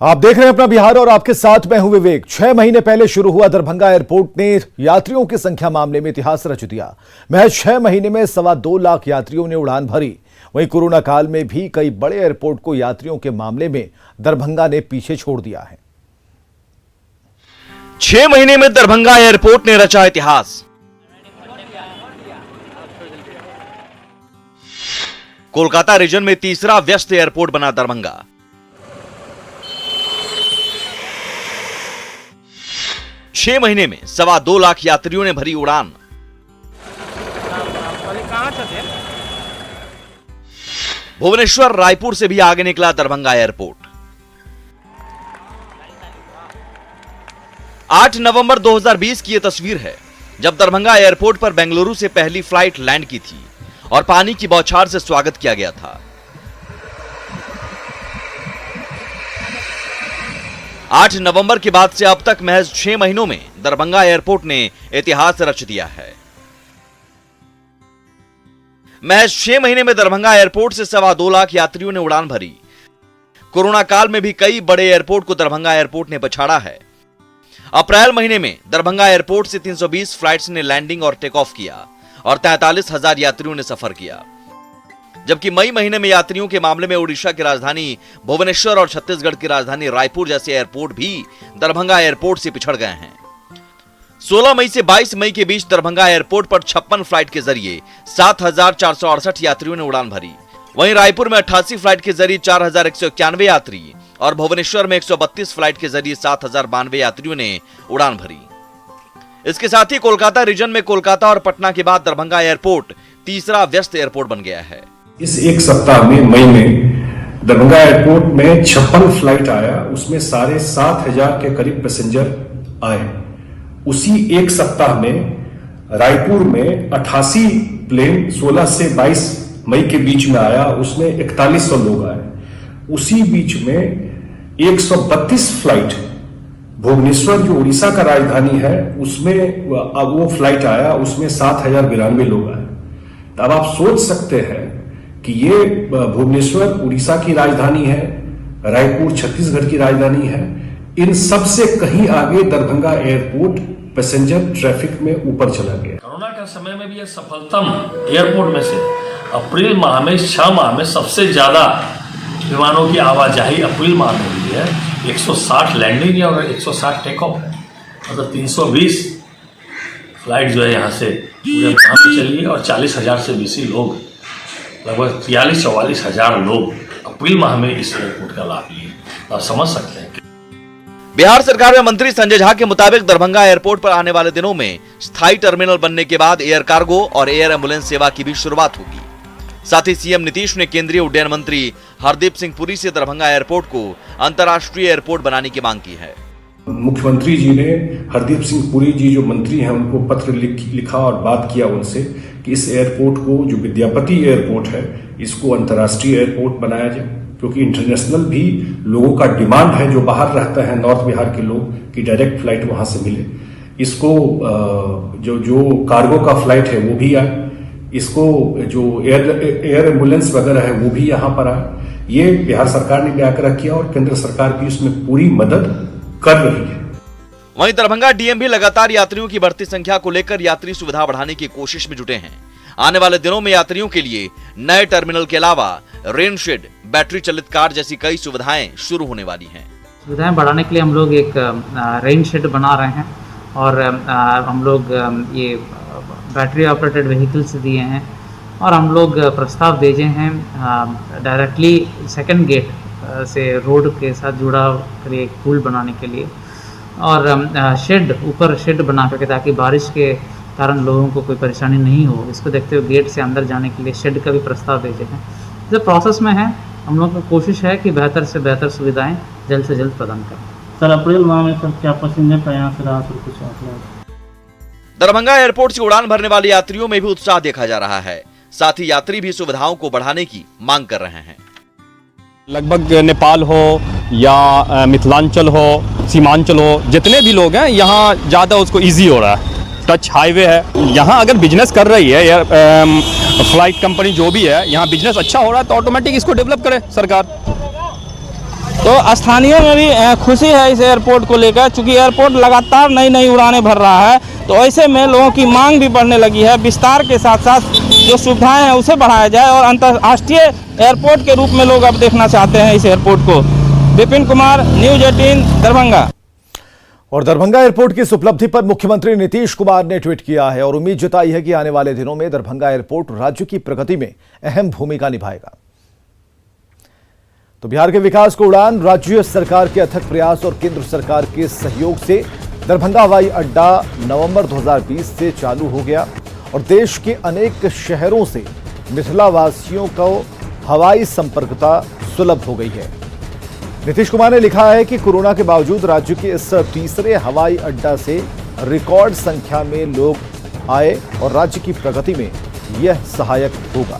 आप देख रहे हैं अपना बिहार और आपके साथ मैं हूं विवेक। 6 महीने पहले शुरू हुआ दरभंगा एयरपोर्ट ने यात्रियों की संख्या मामले में इतिहास रच दिया। महज 6 महीने में 2.25 लाख यात्रियों ने उड़ान भरी। वहीं कोरोना काल में भी कई बड़े एयरपोर्ट को यात्रियों के मामले में दरभंगा ने पीछे छोड़ दिया है। 6 महीने में दरभंगा एयरपोर्ट ने रचा इतिहास। कोलकाता रीजन में तीसरा व्यस्त एयरपोर्ट बना दरभंगा। छह महीने में 2.25 लाख यात्रियों ने भरी उड़ान। भुवनेश्वर रायपुर से भी आगे निकला दरभंगा एयरपोर्ट। 8 नवंबर 2020 की यह तस्वीर है जब दरभंगा एयरपोर्ट पर बेंगलुरु से पहली फ्लाइट लैंड की थी और पानी की बौछार से स्वागत किया गया था। 8 नवंबर के बाद से अब तक महज 6 महीनों में दरभंगा एयरपोर्ट ने इतिहास रच दिया है। महज 6 महीने में दरभंगा एयरपोर्ट से 2.25 लाख यात्रियों ने उड़ान भरी। कोरोना काल में भी कई बड़े एयरपोर्ट को दरभंगा एयरपोर्ट ने पछाड़ा है। अप्रैल महीने में दरभंगा एयरपोर्ट से 320 फ्लाइट्स ने लैंडिंग और टेक ऑफ किया और 43,000 यात्रियों ने सफर किया। जबकि मई महीने में यात्रियों के मामले में ओडिशा की राजधानी भुवनेश्वर और छत्तीसगढ़ की राजधानी रायपुर जैसे एयरपोर्ट भी दरभंगा एयरपोर्ट से पिछड़ गए हैं। 16 मई से 22 मई के बीच दरभंगा एयरपोर्ट पर 56 फ्लाइट के जरिए 7,468 यात्रियों ने उड़ान भरी। वहीं रायपुर में 88 फ्लाइट के जरिए 4,191 यात्री और भुवनेश्वर में 132 फ्लाइट के जरिए 7,092 यात्रियों ने उड़ान भरी। इसके साथ ही कोलकाता रीजन में कोलकाता और पटना के बाद दरभंगा एयरपोर्ट तीसरा व्यस्त एयरपोर्ट बन गया है। इस एक सप्ताह में मई में दरभंगा एयरपोर्ट में 56 फ्लाइट आया, उसमें साढ़े 7,000 के करीब पैसेंजर आए। उसी एक सप्ताह में रायपुर में 88 प्लेन 16 से 22 मई के बीच में आया, उसमें 4100 लोग आए। उसी बीच में 132 फ्लाइट भुवनेश्वर जो उड़ीसा का राजधानी है उसमें वो फ्लाइट आया, उसमें 7,092 लोग आए। तब आप सोच सकते हैं कि ये भुवनेश्वर उड़ीसा की राजधानी है, रायपुर छत्तीसगढ़ की राजधानी है, इन सब से कहीं आगे दरभंगा एयरपोर्ट पैसेंजर ट्रैफिक में ऊपर चला गया। कोरोना के समय में भी ये सफलतम एयरपोर्ट में से अप्रैल माह में 6 माह में सबसे ज्यादा विमानों की आवाजाही अप्रैल माह में हुई है। 160 लैंडिंग है और 160 टेक ऑफ है, मतलब 320 फ्लाइट जो है यहाँ से पूरे माह में चली है और 40,000 से बेसी लोग, लगभग 43-44 हजार लोग अप्रैल माह में इस एयरपोर्ट का लाभ लिए। आप समझ सकते हैं। बिहार सरकार में मंत्री संजय झा के मुताबिक दरभंगा एयरपोर्ट पर आने वाले दिनों में स्थायी टर्मिनल बनने के बाद एयर कार्गो और एयर एम्बुलेंस सेवा की भी शुरुआत होगी। साथ ही सीएम नीतीश ने केंद्रीय उड्डयन मंत्री हरदीप सिंह पुरी से दरभंगा एयरपोर्ट को अंतर्राष्ट्रीय एयरपोर्ट बनाने की मांग की है। मुख्यमंत्री जी ने हरदीप सिंह पुरी जी जो मंत्री हैं उनको पत्र लिखा और बात किया उनसे कि इस एयरपोर्ट को, जो विद्यापति एयरपोर्ट है, इसको अंतर्राष्ट्रीय एयरपोर्ट बनाया जाए, क्योंकि इंटरनेशनल भी लोगों का डिमांड है, जो बाहर रहते हैं नॉर्थ बिहार के लोग, कि डायरेक्ट फ्लाइट वहां से मिले। इसको जो कार्गो का फ्लाइट है वो भी आए, इसको जो एयर एम्बुलेंस वगैरह है वो भी यहाँ पर आए। ये बिहार सरकार ने भी आग्रह किया और केंद्र सरकार भी उसमें पूरी मदद कर रही है। वहीं दरभंगा डीएम भी लगातार यात्रियों की बढ़ती संख्या को लेकर यात्री सुविधा बढ़ाने की कोशिश में जुटे हैं। आने वाले दिनों में यात्रियों के लिए नए टर्मिनल के अलावा रेन शेड, बैटरी चलित कार जैसी कई सुविधाएं शुरू होने वाली हैं। सुविधाएं बढ़ाने के लिए हम लोग एक रेन शेड बना रहे हैं और हम लोग ये बैटरी ऑपरेटेड व्हीकल्स दिए हैं और हम लोग प्रस्ताव भेजे हैं डायरेक्टली सेकंड गेट से रोड के साथ जुड़ा कर एक पुल बनाने के लिए और ऊपर शेड बना करके, ताकि बारिश के कारण लोगों को कोई परेशानी नहीं हो। इसको देखते हुए गेट से अंदर जाने के लिए शेड का भी प्रस्ताव भेजे हैं। जो प्रोसेस में है, हम लोग की कोशिश है कि बेहतर से बेहतर सुविधाएं जल्द से जल्द प्रदान करें। सर अप्रैल माह में सर क्या पैसेंजर का यहाँ से रहा कुछ? दरभंगा एयरपोर्ट से उड़ान भरने वाले यात्रियों में भी उत्साह देखा जा रहा है। साथ ही यात्री भी सुविधाओं को बढ़ाने की मांग कर रहे हैं। लगभग नेपाल हो या मिथिलांचल हो, सीमांचल हो, जितने भी लोग हैं यहाँ ज़्यादा उसको इजी हो रहा है। टच हाईवे है, यहाँ अगर बिजनेस कर रही है या फ्लाइट कंपनी जो भी है, यहाँ बिजनेस अच्छा हो रहा है तो ऑटोमेटिक इसको डेवलप करे सरकार। तो स्थानीयों में भी खुशी है इस एयरपोर्ट को लेकर, चूँकि एयरपोर्ट लगातार नई नई उड़ानें भर रहा है, तो ऐसे में लोगों की मांग भी बढ़ने लगी है। विस्तार के साथ साथ जो सुविधाएं हैं उसे बढ़ाया जाए और अंतर्राष्ट्रीय एयरपोर्ट के रूप में लोग अब देखना चाहते हैं इस एयरपोर्ट को। विपिन कुमार, न्यूज़ 18 दरभंगा। और दरभंगा एयरपोर्ट की इस उपलब्धि पर मुख्यमंत्री नीतीश कुमार ने ट्वीट किया है और उम्मीद जताई है कि आने वाले दिनों में दरभंगा एयरपोर्ट राज्य की प्रगति में अहम भूमिका निभाएगा। तो बिहार के विकास को उड़ान, राज्य सरकार के अथक प्रयास और केंद्र सरकार के सहयोग से दरभंगा हवाई अड्डा नवंबर 2020 से चालू हो गया और देश के अनेक शहरों से मिथिला वासियों को हवाई संपर्कता सुलभ हो गई है। नीतीश कुमार ने लिखा है कि कोरोना के बावजूद राज्य के इस तीसरे हवाई अड्डा से रिकॉर्ड संख्या में लोग आए और राज्य की प्रगति में यह सहायक होगा।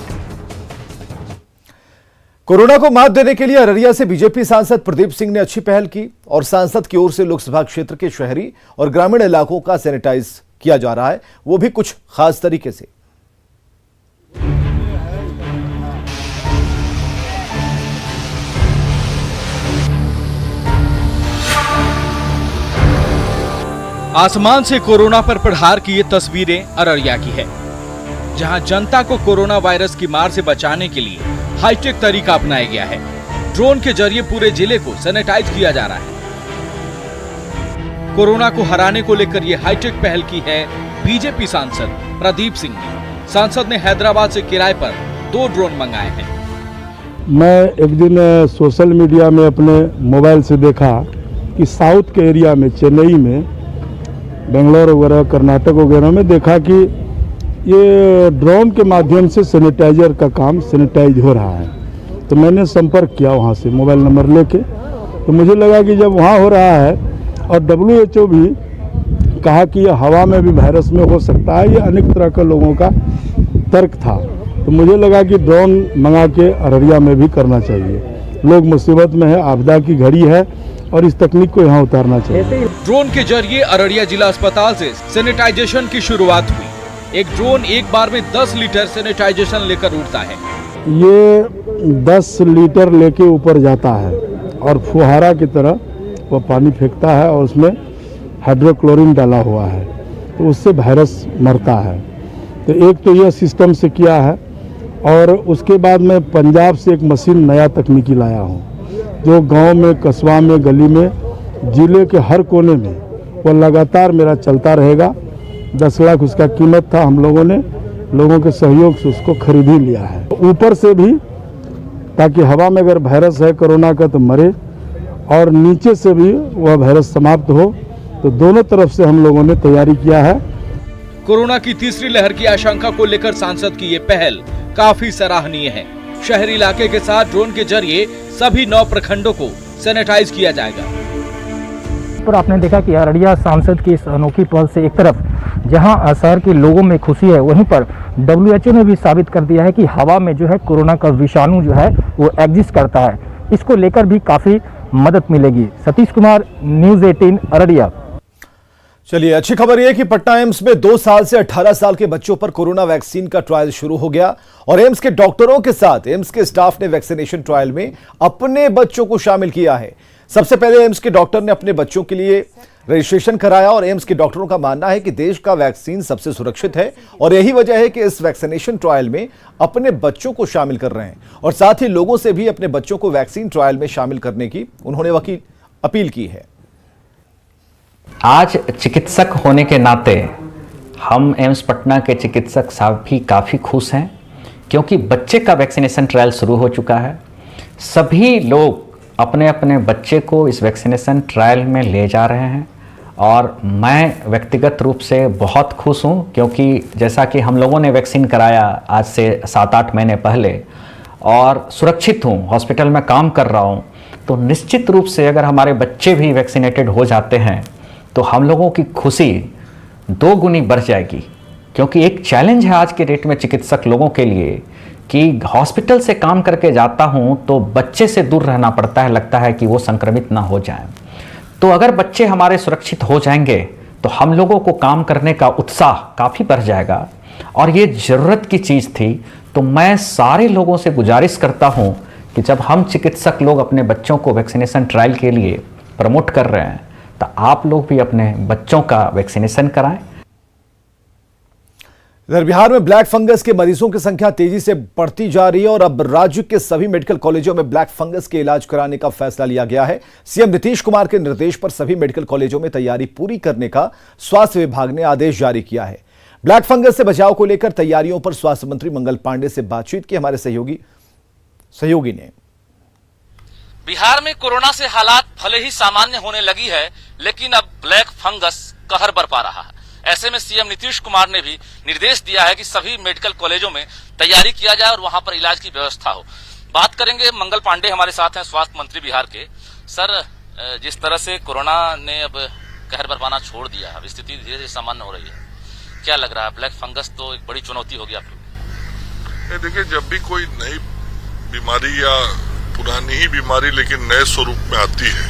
कोरोना को मात देने के लिए अररिया से बीजेपी सांसद प्रदीप सिंह ने अच्छी पहल की और सांसद की ओर से लोकसभा क्षेत्र के शहरी और ग्रामीण इलाकों का सैनिटाइज किया जा रहा है, वो भी कुछ खास तरीके से। आसमान से कोरोना पर प्रहार की ये तस्वीरें अररिया की है, जहां जनता को कोरोना वायरस की मार से बचाने के लिए हाईटेक तरीका अपनाया गया है। ड्रोन के जरिए पूरे जिले को सैनिटाइज किया जा रहा है। कोरोना को हराने को लेकर ये हाईटेक पहल की है बीजेपी सांसद प्रदीप सिंह ने। सांसद ने हैदराबाद से किराए पर 2 ड्रोन मंगाए हैं। मैं एक दिन सोशल मीडिया में अपने मोबाइल से देखा कि साउथ के एरिया में, चेन्नई में, बेंगलोर वगैरह, कर्नाटक वगैरह में देखा कि ये ड्रोन के माध्यम से सैनिटाइजर का काम सैनिटाइज हो रहा है। तो मैंने संपर्क किया वहाँ से मोबाइल नंबर लेके, तो मुझे लगा कि जब वहाँ हो रहा है और WHO भी कहा कि ये हवा में भी वायरस में हो सकता है, ये अनेक तरह के लोगों का तर्क था, तो मुझे लगा कि ड्रोन मंगा के अररिया में भी करना चाहिए। लोग मुसीबत में है, आपदा की घड़ी है और इस तकनीक को यहाँ उतारना चाहिए। ड्रोन के जरिए अररिया जिला अस्पताल से सैनिटाइजेशन की शुरुआत हुई। एक ड्रोन एक बार में 10 लीटर सैनिटाइजेशन लेकर उड़ता है। ये 10 लीटर लेके ऊपर जाता है और फुहारा की तरह वो पानी फेंकता है और उसमें हाइड्रोक्लोरिन डाला हुआ है, तो उससे वायरस मरता है। तो एक तो यह सिस्टम से किया है और उसके बाद मैं पंजाब से एक मशीन नया तकनीकी लाया हूँ, जो गांव में, कस्बा में, गली में, जिले के हर कोने में वो लगातार मेरा चलता रहेगा। 10 लाख उसका कीमत था, हम लोगों ने लोगों के सहयोग से उसको खरीद ही लिया है। ऊपर से भी, ताकि हवा में अगर वायरस है कोरोना का तो मरे, और नीचे से भी वह वायरस समाप्त हो, तो दोनों तरफ से हम लोगों ने तैयारी किया है। कोरोना की तीसरी लहर की आशंका को लेकर सांसद की ये पहल काफी सराहनीय है। शहरी इलाके के साथ ड्रोन के जरिए सभी 9 प्रखंडों को सैनिटाइज किया जाएगा। पर आपने देखा कि अररिया सांसद की इस अनोखी पहल से एक तरफ जहां शहर के लोगों में खुशी है, वहीं पर WHO ने भी साबित कर दिया है कि हवा में जो है कोरोना का विषाणु जो है वो एग्जिस्ट करता है। इसको लेकर भी काफी मदद मिलेगी। सतीश कुमार, न्यूज़ 18 अररिया। चलिए, अच्छी खबर यह है कि पटना एम्स में 2 साल से 18 साल के बच्चों पर कोरोना वैक्सीन का ट्रायल शुरू हो गया और एम्स के डॉक्टरों के साथ एम्स के स्टाफ ने वैक्सीनेशन ट्रायल में अपने बच्चों को शामिल किया है। सबसे पहले एम्स के डॉक्टर ने अपने बच्चों के लिए रजिस्ट्रेशन कराया और एम्स के डॉक्टरों का मानना है कि देश का वैक्सीन सबसे सुरक्षित है और यही वजह है कि इस वैक्सीनेशन ट्रायल में अपने बच्चों को शामिल कर रहे हैं और साथ ही लोगों से भी अपने बच्चों को वैक्सीन ट्रायल में शामिल करने की उन्होंने अपील की है। आज चिकित्सक होने के नाते हम एम्स पटना के चिकित्सक साहब भी काफ़ी खुश हैं, क्योंकि बच्चे का वैक्सीनेशन ट्रायल शुरू हो चुका है। सभी लोग अपने अपने बच्चे को इस वैक्सीनेशन ट्रायल में ले जा रहे हैं और मैं व्यक्तिगत रूप से बहुत खुश हूँ, क्योंकि जैसा कि हम लोगों ने वैक्सीन कराया आज से 7-8 महीने पहले और सुरक्षित हूँ, हॉस्पिटल में काम कर रहा हूँ, तो निश्चित रूप से अगर हमारे बच्चे भी वैक्सीनेटेड हो जाते हैं तो हम लोगों की खुशी 2 गुनी बढ़ जाएगी। क्योंकि एक चैलेंज है आज के डेट में चिकित्सक लोगों के लिए कि हॉस्पिटल से काम करके जाता हूं तो बच्चे से दूर रहना पड़ता है, लगता है कि वो संक्रमित ना हो जाए। तो अगर बच्चे हमारे सुरक्षित हो जाएंगे तो हम लोगों को काम करने का उत्साह काफ़ी बढ़ जाएगा और ये ज़रूरत की चीज़ थी। तो मैं सारे लोगों से गुजारिश करता हूं कि जब हम चिकित्सक लोग अपने बच्चों को वैक्सीनेशन ट्रायल के लिए प्रमोट कर रहे हैं तो आप लोग भी अपने बच्चों का वैक्सीनेशन कराएं। इधर बिहार में ब्लैक फंगस के मरीजों की संख्या तेजी से बढ़ती जा रही है और अब राज्य के सभी मेडिकल कॉलेजों में ब्लैक फंगस के इलाज कराने का फैसला लिया गया है। सीएम नीतीश कुमार के निर्देश पर सभी मेडिकल कॉलेजों में तैयारी पूरी करने का स्वास्थ्य विभाग ने आदेश जारी किया है। ब्लैक फंगस से बचाव को लेकर तैयारियों पर स्वास्थ्य मंत्री मंगल पांडे से बातचीत की हमारे सहयोगी ने। बिहार में कोरोना से हालात भले ही सामान्य होने लगी है, लेकिन अब ब्लैक फंगस कहर बरपा रहा है। ऐसे में सीएम नीतीश कुमार ने भी निर्देश दिया है कि सभी मेडिकल कॉलेजों में तैयारी किया जाए और वहां पर इलाज की व्यवस्था हो। बात करेंगे, मंगल पांडे हमारे साथ हैं, स्वास्थ्य मंत्री बिहार के। सर, जिस तरह से कोरोना ने अब कहर बरपाना छोड़ दिया, अब स्थिति धीरे धीरे सामान्य हो रही है, क्या लग रहा है? ब्लैक फंगस तो एक बड़ी चुनौती होगी आप लोग। देखिए, जब भी कोई नई बीमारी या पुरानी ही बीमारी लेकिन नए स्वरूप में आती है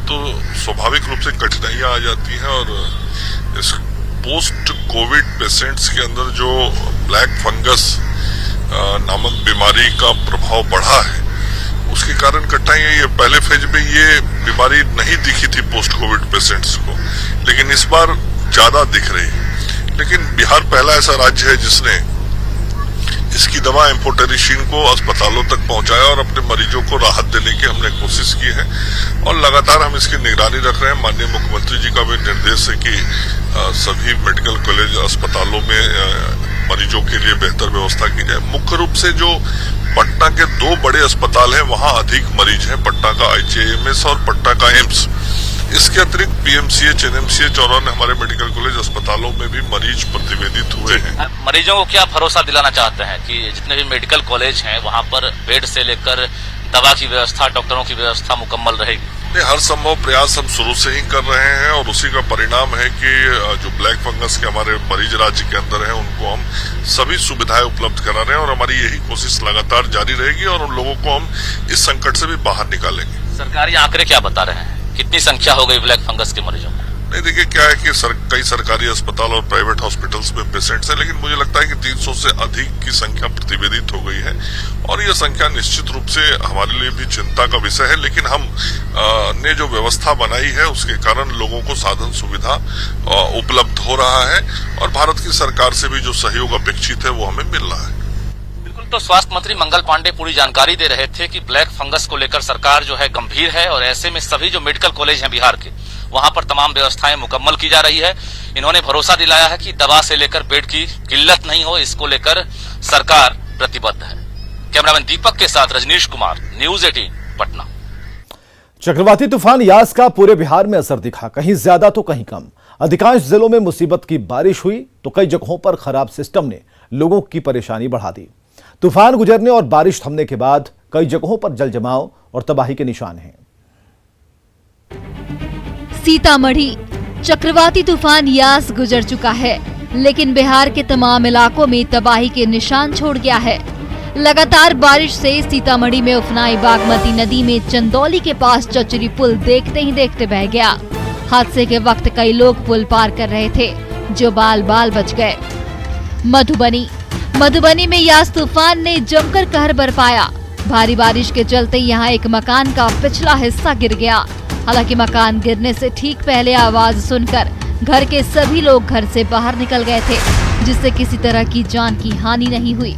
तो स्वाभाविक रूप से कठिनाइयां आ जाती हैं और इस पोस्ट कोविड पेशेंट्स के अंदर जो ब्लैक फंगस नामक बीमारी का प्रभाव बढ़ा है उसके कारण कठिनाइयां ये पहले फेज में ये बीमारी नहीं दिखी थी पोस्ट कोविड पेशेंट्स को, लेकिन इस बार ज्यादा दिख रही है। लेकिन बिहार पहला ऐसा राज्य है जिसने इसकी दवा एम्फोटेरिसिन को अस्पतालों तक पहुंचाया और अपने मरीजों को राहत देने की हमने कोशिश की है और लगातार हम इसकी निगरानी रख रहे हैं। माननीय मुख्यमंत्री जी का भी निर्देश है कि सभी मेडिकल कॉलेज अस्पतालों में मरीजों के लिए बेहतर व्यवस्था की जाए। मुख्य रूप से जो पटना के 2 बड़े अस्पताल हैं वहां अधिक मरीज हैं, पटना का IJMS और पटना का एम्स। इसके अतिरिक्त PMCH, NMCH और अन्य हमारे मेडिकल कॉलेज अस्पतालों में भी मरीज प्रतिवेदित हुए हैं। मरीजों को क्या भरोसा दिलाना चाहते हैं कि जितने भी मेडिकल कॉलेज हैं वहां पर बेड से लेकर दवा की व्यवस्था, डॉक्टरों की व्यवस्था मुकम्मल रहेगी? हर संभव प्रयास हम शुरू से ही कर रहे हैं और उसी का परिणाम है कि जो ब्लैक फंगस के हमारे मरीज राज्य के अंदर हैं उनको हम सभी सुविधाएं उपलब्ध करा रहे हैं और हमारी यही कोशिश लगातार जारी रहेगी और उन लोगों को हम इस संकट से भी बाहर निकालेंगे। सरकारी आंकड़े क्या बता रहे हैं, कितनी संख्या हो गई ब्लैक फंगस के मरीजों को? नहीं, देखिए क्या है कि कई सरकारी अस्पताल और प्राइवेट हॉस्पिटल्स में पेशेंट्स हैं, लेकिन मुझे लगता है कि 300 से अधिक की संख्या प्रतिवेदित हो गई है और यह संख्या निश्चित रूप से हमारे लिए भी चिंता का विषय है। लेकिन हम ने जो व्यवस्था बनाई है उसके कारण लोगों को साधन सुविधा उपलब्ध हो रहा है और भारत की सरकार से भी जो सहयोग अपेक्षित है वो हमें मिल रहा है। तो स्वास्थ्य मंत्री मंगल पांडे पूरी जानकारी दे रहे थे कि ब्लैक फंगस को लेकर सरकार जो है गंभीर है और ऐसे में सभी जो मेडिकल कॉलेज हैं बिहार के वहां पर तमाम व्यवस्थाएं मुकम्मल की जा रही है। इन्होंने भरोसा दिलाया है कि दवा से लेकर बेड की किल्लत नहीं हो, इसको लेकर सरकार प्रतिबद्ध है। कैमरामैन दीपक के साथ रजनीश कुमार, न्यूज 18 पटना। चक्रवाती तूफान यास का पूरे बिहार में असर दिखा, कहीं ज्यादा तो कहीं कम। अधिकांश जिलों में मुसीबत की बारिश हुई तो कई जगहों पर खराब सिस्टम ने लोगों की परेशानी बढ़ा दी। तूफान गुजरने और बारिश थमने के बाद कई जगहों पर जल जमाव और तबाही के निशान हैं। सीतामढ़ी चक्रवाती तूफान यास गुजर चुका है, लेकिन बिहार के तमाम इलाकों में तबाही के निशान छोड़ गया है। लगातार बारिश से सीतामढ़ी में उफनाई बागमती नदी में चंदौली के पास चचरी पुल देखते ही देखते बह गया। हादसे के वक्त कई लोग पुल पार कर रहे थे जो बाल बाल बच गए। मधुबनी में यास तूफान ने जमकर कहर बरपाया। भारी बारिश के चलते यहां एक मकान का पिछला हिस्सा गिर गया। हालांकि मकान गिरने से ठीक पहले आवाज सुनकर घर के सभी लोग घर से बाहर निकल गए थे, जिससे किसी तरह की जान की हानि नहीं हुई।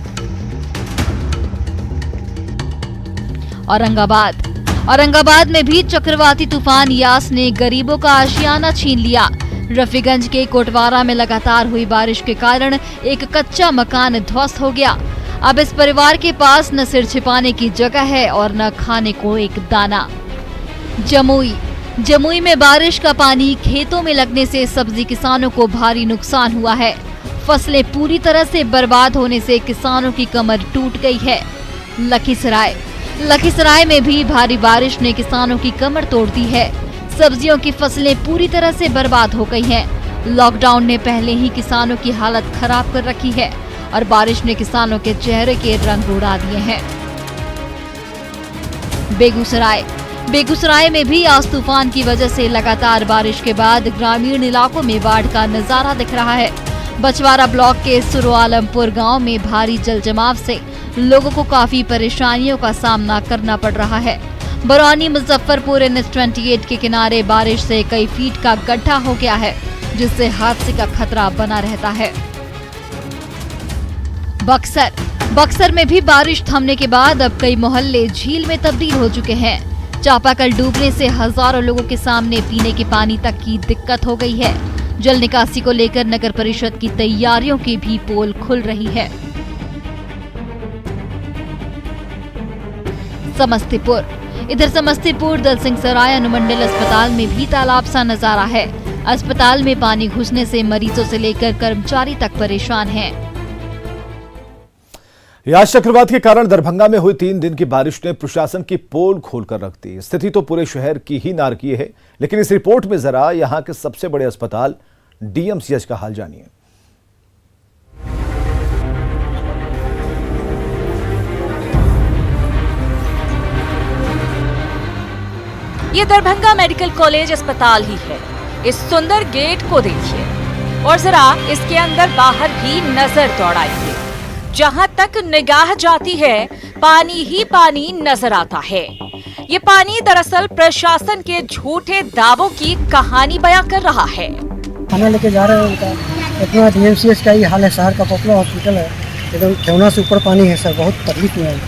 औरंगाबाद में भी चक्रवाती तूफान यास ने गरीबों का आशियाना छीन लिया। रफीगंज के कोटवारा में लगातार हुई बारिश के कारण एक कच्चा मकान ध्वस्त हो गया। अब इस परिवार के पास न सिर छिपाने की जगह है और न खाने को एक दाना। जमुई में बारिश का पानी खेतों में लगने से सब्जी किसानों को भारी नुकसान हुआ है। फसलें पूरी तरह से बर्बाद होने से किसानों की कमर टूट गई है। लखीसराय में भी भारी बारिश ने किसानों की कमर तोड़ दी है। सब्जियों की फसलें पूरी तरह से बर्बाद हो गई हैं। लॉकडाउन ने पहले ही किसानों की हालत खराब कर रखी है और बारिश ने किसानों के चेहरे के रंग उड़ा दिए हैं। बेगूसराय में भी आज तूफान की वजह से लगातार बारिश के बाद ग्रामीण इलाकों में बाढ़ का नजारा दिख रहा है। बछवाड़ा ब्लॉक के सुरआलमपुर गांव में भारी जल जमाव से लोगों को काफी परेशानियों का सामना करना पड़ रहा है। बरौनी मुजफ्फरपुर NH-28 के किनारे बारिश से कई फीट का गड्ढा हो गया है, जिससे हादसे का खतरा बना रहता है। बक्सर में भी बारिश थमने के बाद अब कई मोहल्ले झील में तब्दील हो चुके हैं। चापाकल डूबने से हजारों लोगों के सामने पीने के पानी तक की दिक्कत हो गई है। जल निकासी को लेकर नगर परिषद की तैयारियों की भी पोल खुल रही है। समस्तीपुर दलसिंह सराय अनुमंडल अस्पताल में भी तालाब सा नजारा है। अस्पताल में पानी घुसने से मरीजों से लेकर कर्मचारी तक परेशान हैं। यास चक्रवात के कारण दरभंगा में हुई 3 दिन की बारिश ने प्रशासन की पोल खोलकर रख दी। स्थिति तो पूरे शहर की ही नारकीय है, लेकिन इस रिपोर्ट में जरा यहां के सबसे बड़े अस्पताल DMCH का हाल जानिए। ये दरभंगा मेडिकल कॉलेज अस्पताल ही है। इस सुंदर गेट को देखिए और जरा इसके अंदर बाहर भी नजर दौड़ाइए। जहां तक निगाह जाती है पानी ही पानी नजर आता है। ये पानी दरअसल प्रशासन के झूठे दावों की कहानी बयां कर रहा है। खाना लेके जा रहे हैं उनका, इतना DMCH का ही हाल है। शहर का पॉपुलर हॉस्पिटल है, एकदम ठेवना से ऊपर पानी है सर, बहुत तकलीफ में है।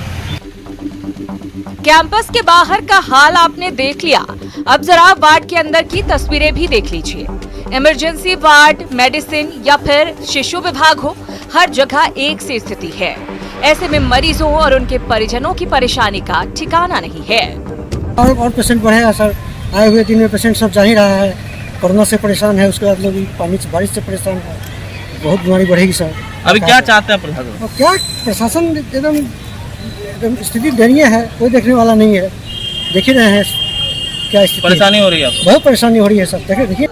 कैंपस के बाहर का हाल आपने देख लिया, अब जरा वार्ड के अंदर की तस्वीरें भी देख लीजिए। इमरजेंसी वार्ड, मेडिसिन या फिर शिशु विभाग हो, हर जगह एक सी स्थिति है। ऐसे में मरीजों और उनके परिजनों की परेशानी का ठिकाना नहीं है। और पेशेंट बढ़ेगा सर, आए हुए दिन में पेशेंट सब जा ही रहा है। कोरोना से परेशान है, उसके बाद लोग पानी से बारिश से परेशान है, बहुत बीमारी बढ़ेगी सर। अभी क्या चाहते हैं प्रशासन? क्या प्रशासन एकदम स्थिति दयनीय है, कोई देखने वाला नहीं है। देख ही रहे हैं क्या स्थिति, परेशानी हो रही है, बहुत परेशानी हो रही है सर। देखिए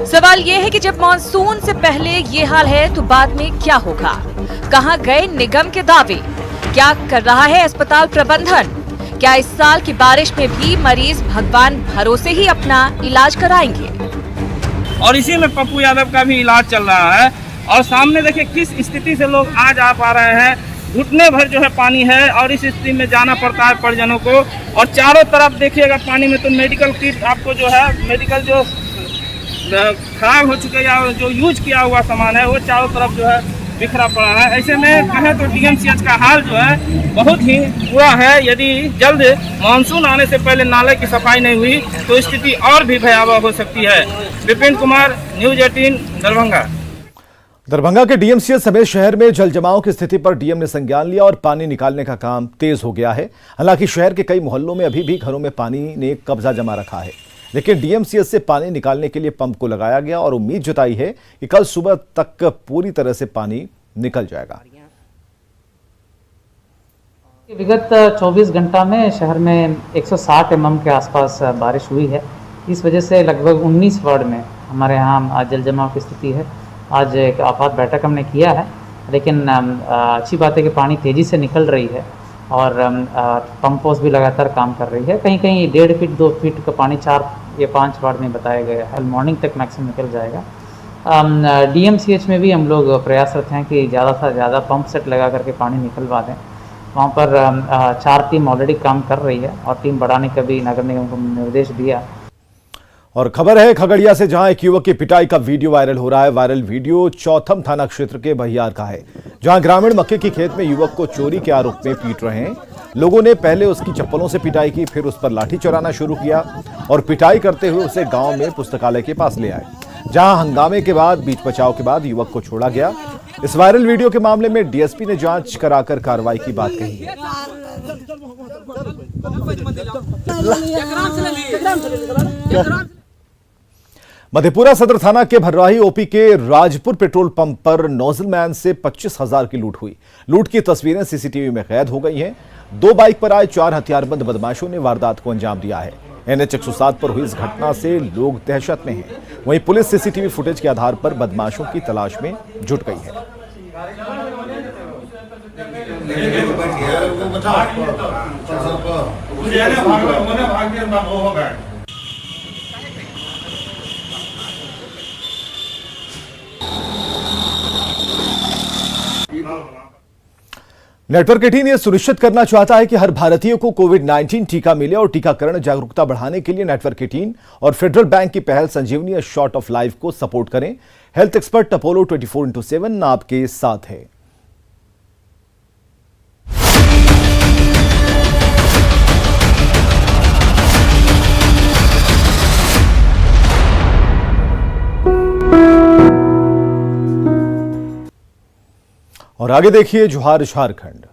सवाल ये है कि जब मानसून से पहले ये हाल है तो बाद में क्या होगा? कहां गए निगम के दावे? क्या कर रहा है अस्पताल प्रबंधन? क्या इस साल की बारिश में भी मरीज भगवान भरोसे ही अपना इलाज कराएंगे? और इसी में पप्पू यादव का भी इलाज चल रहा है। और सामने देखिए किस स्थिति से लोग आज आ पा रहे हैं। घुटने भर जो है पानी है और इस स्थिति में जाना पड़ता है परिजनों को। और चारों तरफ देखिएगा पानी में तो मेडिकल किट आपको जो है, मेडिकल जो खराब हो चुके या जो यूज किया हुआ सामान है वो चारों तरफ जो है बिखरा पड़ा है। ऐसे में कहें तो DMCH का हाल जो है बहुत ही बुरा है। यदि जल्द मानसून आने से पहले नाले की सफाई नहीं हुई तो स्थिति और भी भयावह हो सकती है। विपिन कुमार, न्यूज़ 18 दरभंगा के DMCH समेत शहर में जल जमाव की स्थिति पर DM ने संज्ञान लिया और पानी निकालने का काम तेज हो गया है। हालांकि शहर के कई मोहल्लों में अभी भी घरों में पानी ने कब्जा जमा रखा है, लेकिन DMCH से पानी निकालने के लिए पंप को लगाया गया और उम्मीद जताई है कि कल सुबह तक पूरी तरह से पानी निकल जाएगा। विगत 24 घंटा में शहर में 160 mm के आसपास बारिश हुई है। इस वजह से लगभग 19 वार्ड में हमारे यहाँ जल जमाव की स्थिति है। आज एक आपात बैठक हमने किया है, लेकिन अच्छी बात है कि पानी तेज़ी से निकल रही है और पंप हाउस भी लगातार काम कर रही है। कहीं कहीं 1.5 फीट 2 फीट का पानी 4 या 5 वार्ड में बताया गया है। मॉर्निंग तक मैक्सिमम निकल जाएगा। DMCH में भी हम लोग प्रयासरत हैं कि ज़्यादा से ज़्यादा पंप सेट लगा करके पानी निकलवा दें। वहाँ पर 4 टीम ऑलरेडी काम कर रही है और टीम बढ़ाने का भी नगर निगम को निर्देश दिया। और खबर है खगड़िया से, जहां एक युवक की पिटाई का वीडियो वायरल हो रहा है। वायरल वीडियो चौथम थाना क्षेत्र के बहियार का है, जहां ग्रामीण मक्के की खेत में युवक को चोरी के आरोप में पीट रहे हैं। लोगों ने पहले उसकी चप्पलों से पिटाई की, फिर उस पर लाठी चलाना शुरू किया और पिटाई करते हुए उसे गांव में पुस्तकालय के पास ले आए, जहां हंगामे के बाद बीच बचाव के बाद युवक को छोड़ा गया। इस वायरल वीडियो के मामले में DSP ने जांच कराकर कार्रवाई की बात कही है। मधेपुरा सदर थाना के भर्राही OP के राजपुर पेट्रोल पंप पर नोजल मैन से 25,000 की लूट हुई। लूट की तस्वीरें CCTV में कैद हो गई हैं। 2 बाइक पर आए 4 हथियारबंद बदमाशों ने वारदात को अंजाम दिया है। NH 107 पर हुई इस घटना से लोग दहशत में हैं। वहीं पुलिस CCTV फुटेज के आधार पर बदमाशों की तलाश में जुट गई है। नेटवर्क 18 ये सुनिश्चित करना चाहता है कि हर भारतीय को कोविड-19 टीका मिले और टीकाकरण जागरूकता बढ़ाने के लिए नेटवर्क 18 और फेडरल बैंक की पहल संजीवनी शॉर्ट ऑफ लाइफ को सपोर्ट करें। हेल्थ एक्सपर्ट अपोलो 24/7 आपके साथ है। और आगे देखिए जोहार झारखंड।